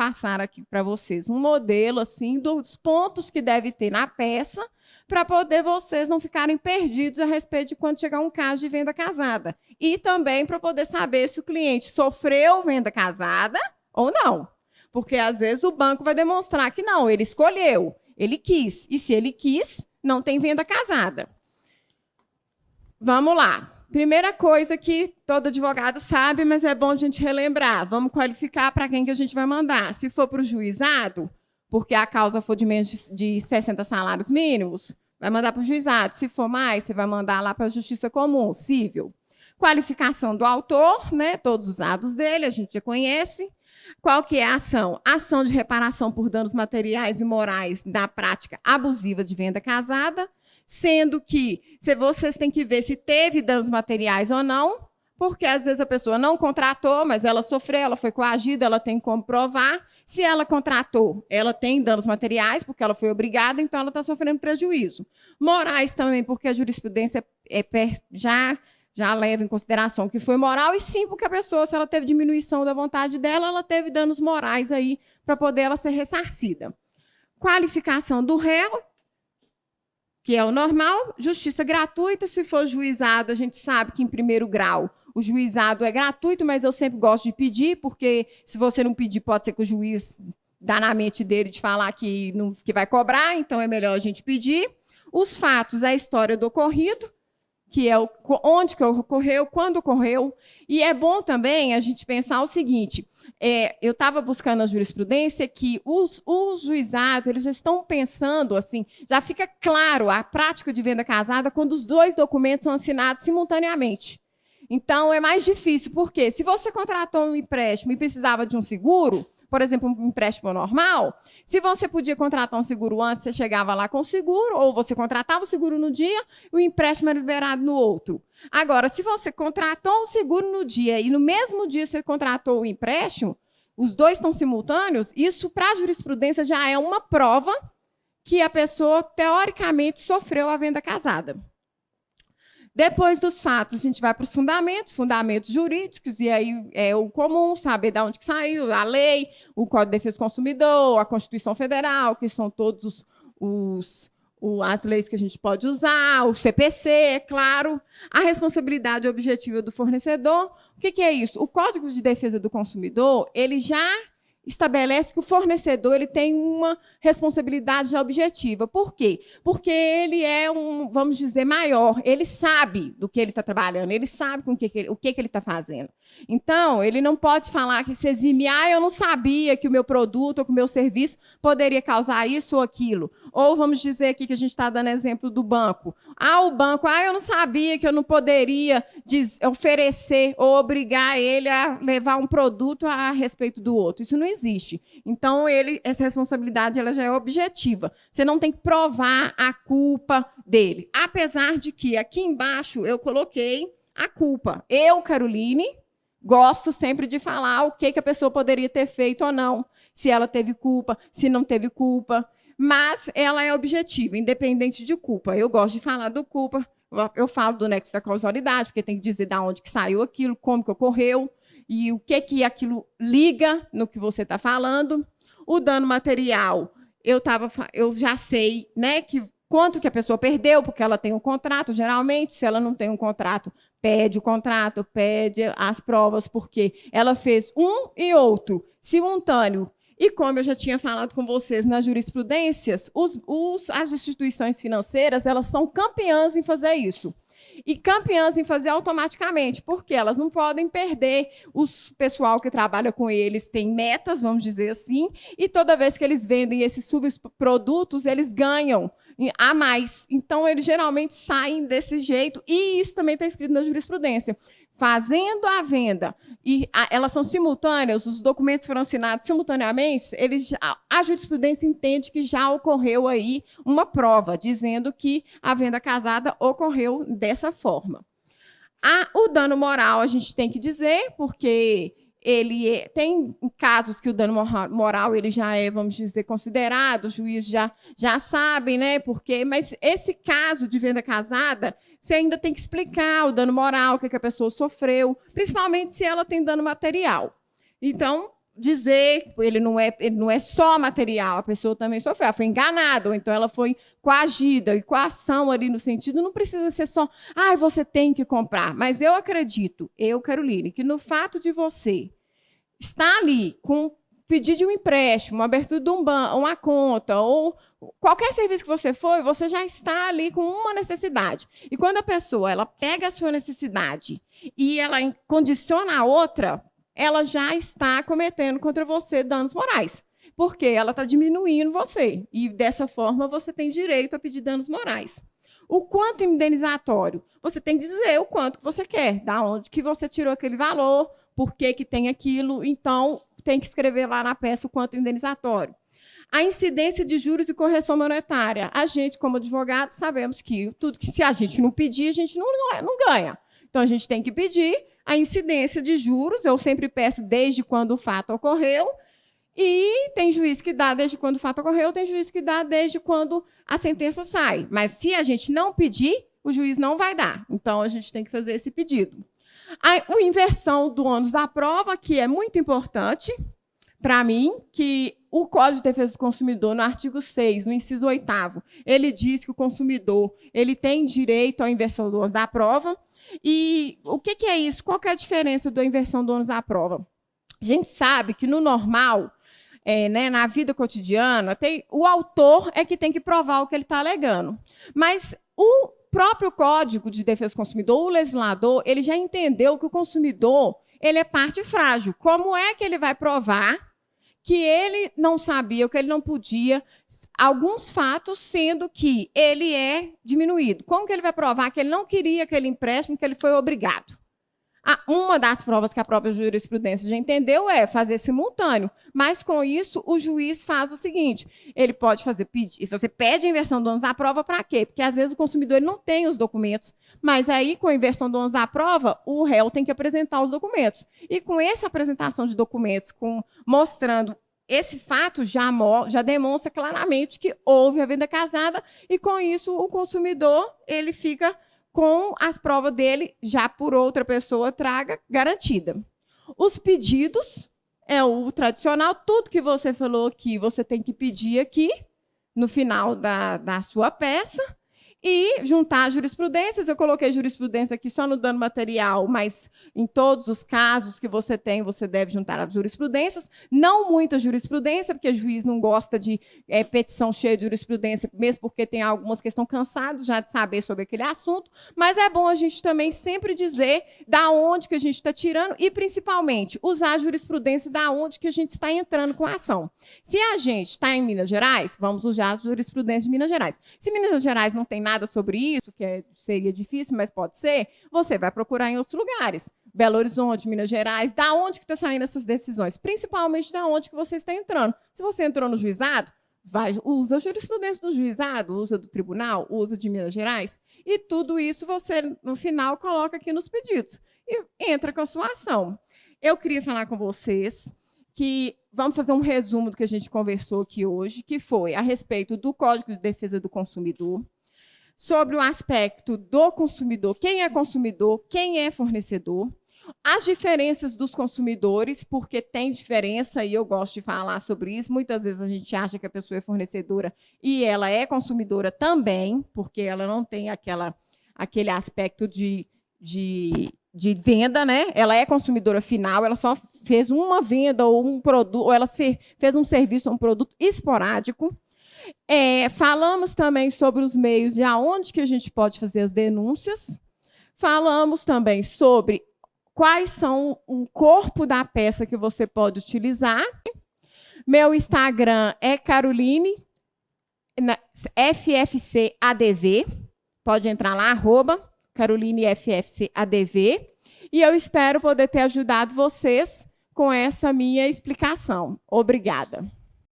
passar aqui para vocês um modelo assim dos pontos que deve ter na peça para poder vocês não ficarem perdidos a respeito de quando chegar um caso de venda casada. E também para poder saber se o cliente sofreu venda casada ou não. Porque, às vezes, o banco vai demonstrar que não, ele escolheu, ele quis. E se ele quis, não tem venda casada. Vamos lá. Primeira coisa que todo advogado sabe, mas é bom a gente relembrar. Vamos qualificar para quem que a gente vai mandar. Se for para o juizado, porque a causa for de menos de 60 salários mínimos, vai mandar para o juizado. Se for mais, você vai mandar lá para a Justiça Comum, civil. Qualificação do autor, né? Todos os atos dele, a gente já conhece. Qual que é a ação? Ação de reparação por danos materiais e morais da prática abusiva de venda casada, sendo que vocês têm que ver se teve danos materiais ou não, porque às vezes a pessoa não contratou, mas ela sofreu, ela foi coagida, ela tem como provar. Se ela contratou, ela tem danos materiais, porque ela foi obrigada, então ela está sofrendo prejuízo. Morais também, porque a jurisprudência já leva em consideração que foi moral, e sim, porque a pessoa, se ela teve diminuição da vontade dela, ela teve danos morais aí para poder ela ser ressarcida. Qualificação do réu, que é o normal, justiça gratuita. Se for juizado, a gente sabe que em primeiro grau o juizado é gratuito, mas eu sempre gosto de pedir, porque se você não pedir, pode ser que o juiz dá na mente dele de falar que vai cobrar, então é melhor a gente pedir. Os fatos, a história do ocorrido, que é onde que ocorreu, quando ocorreu. E é bom também a gente pensar o seguinte, eu estava buscando a jurisprudência que os juizados eles já estão pensando, assim, já fica claro a prática de venda casada quando os dois documentos são assinados simultaneamente. Então, é mais difícil, porque se você contratou um empréstimo e precisava de um seguro, por exemplo, um empréstimo normal, se você podia contratar um seguro antes, você chegava lá com o seguro, ou você contratava o seguro no dia, e o empréstimo era liberado no outro. Agora, se você contratou o seguro no dia e no mesmo dia você contratou o empréstimo, os dois estão simultâneos, isso para a jurisprudência já é uma prova que a pessoa, teoricamente, sofreu a venda casada. Depois dos fatos, a gente vai para os fundamentos jurídicos, e aí é o comum, saber de onde que saiu, a lei, o Código de Defesa do Consumidor, a Constituição Federal, que são todos as leis que a gente pode usar, o CPC, é claro, a responsabilidade objetiva do fornecedor. O que é isso? O Código de Defesa do Consumidor, ele já estabelece que o fornecedor ele tem uma responsabilidade objetiva. Por quê? Porque ele é vamos dizer, maior. Ele sabe do que ele está trabalhando, ele sabe o que ele está fazendo. Então, ele não pode falar que se exime, eu não sabia que o meu produto ou que o meu serviço poderia causar isso ou aquilo. Ou vamos dizer aqui que a gente está dando exemplo do banco. O banco, eu não sabia que eu não poderia oferecer ou obrigar ele a levar um produto a respeito do outro. Isso não existe. Então, essa responsabilidade ela já é objetiva. Você não tem que provar a culpa dele. Apesar de que aqui embaixo eu coloquei a culpa. Eu, Caroline, gosto sempre de falar o que a pessoa poderia ter feito ou não. Se ela teve culpa, se não teve culpa. Mas ela é objetiva, independente de culpa. Eu gosto de falar do culpa. Eu falo do nexo da causalidade, porque tem que dizer de onde que saiu aquilo, como que ocorreu, e o que aquilo liga no que você está falando. O dano material, eu já sei, né, quanto que a pessoa perdeu, porque ela tem um contrato, geralmente, se ela não tem um contrato, pede o contrato, pede as provas, porque ela fez um e outro simultâneo. E como eu já tinha falado com vocês nas jurisprudências, as instituições financeiras elas são campeãs em fazer isso. E campeãs em fazer automaticamente, porque elas não podem perder. O pessoal que trabalha com eles tem metas, vamos dizer assim, e toda vez que eles vendem esses subprodutos, eles ganham a mais. Então, eles geralmente saem desse jeito, e isso também está escrito na jurisprudência. Fazendo a venda, e elas são simultâneas, os documentos foram assinados simultaneamente, a jurisprudência entende que já ocorreu aí uma prova, dizendo que a venda casada ocorreu dessa forma. O dano moral, a gente tem que dizer, porque tem casos que o dano moral ele já é, vamos dizer, considerado, os juízes já sabem, né, porque, mas esse caso de venda casada, você ainda tem que explicar o dano moral, o que a pessoa sofreu, principalmente se ela tem dano material. Então, dizer, ele não é só material, a pessoa também sofreu, ela foi enganada, ou então ela foi coagida, e coação ali no sentido, não precisa ser só, você tem que comprar, mas eu acredito, Caroline, que no fato de você estar ali com pedido de um empréstimo, uma abertura de uma conta, ou qualquer serviço que você for, você já está ali com uma necessidade. E quando a pessoa ela pega a sua necessidade e ela condiciona a outra, ela já está cometendo contra você danos morais, porque ela está diminuindo você. E, dessa forma, você tem direito a pedir danos morais. O quanto indenizatório? Você tem que dizer o quanto que você quer, da onde que você tirou aquele valor, por que tem aquilo. Então, tem que escrever lá na peça o quanto indenizatório. A incidência de juros e correção monetária. A gente, como advogado, sabemos que tudo que se a gente não pedir, a gente não ganha. Então, a gente tem que pedir a incidência de juros. Eu sempre peço desde quando o fato ocorreu. E tem juiz que dá desde quando o fato ocorreu, tem juiz que dá desde quando a sentença sai. Mas, se a gente não pedir, o juiz não vai dar. Então, a gente tem que fazer esse pedido. A inversão do ônus da prova, que é muito importante para mim, que o Código de Defesa do Consumidor, no artigo 6, no inciso 8º, ele diz que o consumidor ele tem direito à inversão do ônus da prova. E o que é isso? Qual que é a diferença da inversão do ônus da prova? A gente sabe que, no normal, na vida cotidiana, o autor é que tem que provar o que ele está alegando. Mas o próprio Código de Defesa do Consumidor, o legislador, ele já entendeu que o consumidor ele é parte frágil. Como é que ele vai provar que ele não sabia, que ele não podia, alguns fatos, sendo que ele é diminuído? Como que ele vai provar que ele não queria aquele empréstimo, que ele foi obrigado? Uma das provas que a própria jurisprudência já entendeu é fazer simultâneo, mas, com isso, o juiz faz o seguinte, ele pode pedir, você pede a inversão do ônus da prova para quê? Porque, às vezes, o consumidor ele não tem os documentos, mas aí, com a inversão do ônus da prova, o réu tem que apresentar os documentos. E, com essa apresentação de documentos, mostrando esse fato, já demonstra claramente que houve a venda casada, e, com isso, o consumidor ele fica com as provas dele, já por outra pessoa, traga garantida. Os pedidos é o tradicional, tudo que você falou aqui, você tem que pedir aqui, no final da sua peça, e juntar jurisprudências. Eu coloquei jurisprudência aqui só no dano material, mas em todos os casos que você tem, você deve juntar as jurisprudências. Não muita jurisprudência, porque o juiz não gosta de petição cheia de jurisprudência, mesmo porque tem algumas que estão cansados já de saber sobre aquele assunto, mas é bom a gente também sempre dizer da onde que a gente está tirando e, principalmente, usar a jurisprudência da onde que a gente está entrando com a ação. Se a gente está em Minas Gerais, vamos usar a jurisprudência de Minas Gerais. Se Minas Gerais não tem nada sobre isso, que seria difícil, mas pode ser, você vai procurar em outros lugares. Belo Horizonte, Minas Gerais, da onde que está saindo essas decisões? Principalmente da onde que você está entrando. Se você entrou no juizado, usa a jurisprudência do juizado, usa do tribunal, usa de Minas Gerais, e tudo isso você, no final, coloca aqui nos pedidos e entra com a sua ação. Eu queria falar com vocês que vamos fazer um resumo do que a gente conversou aqui hoje, que foi a respeito do Código de Defesa do Consumidor, sobre o aspecto do consumidor, quem é fornecedor, as diferenças dos consumidores, porque tem diferença, e eu gosto de falar sobre isso. Muitas vezes a gente acha que a pessoa é fornecedora e ela é consumidora também, porque ela não tem aquele aspecto de venda, né? Ela é consumidora final, ela só fez uma venda ou um produto, ou ela fez um serviço ou um produto esporádico. Falamos também sobre os meios de aonde que a gente pode fazer as denúncias. Falamos também sobre quais são o corpo da peça que você pode utilizar. Meu Instagram é Caroline FFCADV. Pode entrar lá, @Caroline FFCADV. E eu espero poder ter ajudado vocês com essa minha explicação. Obrigada.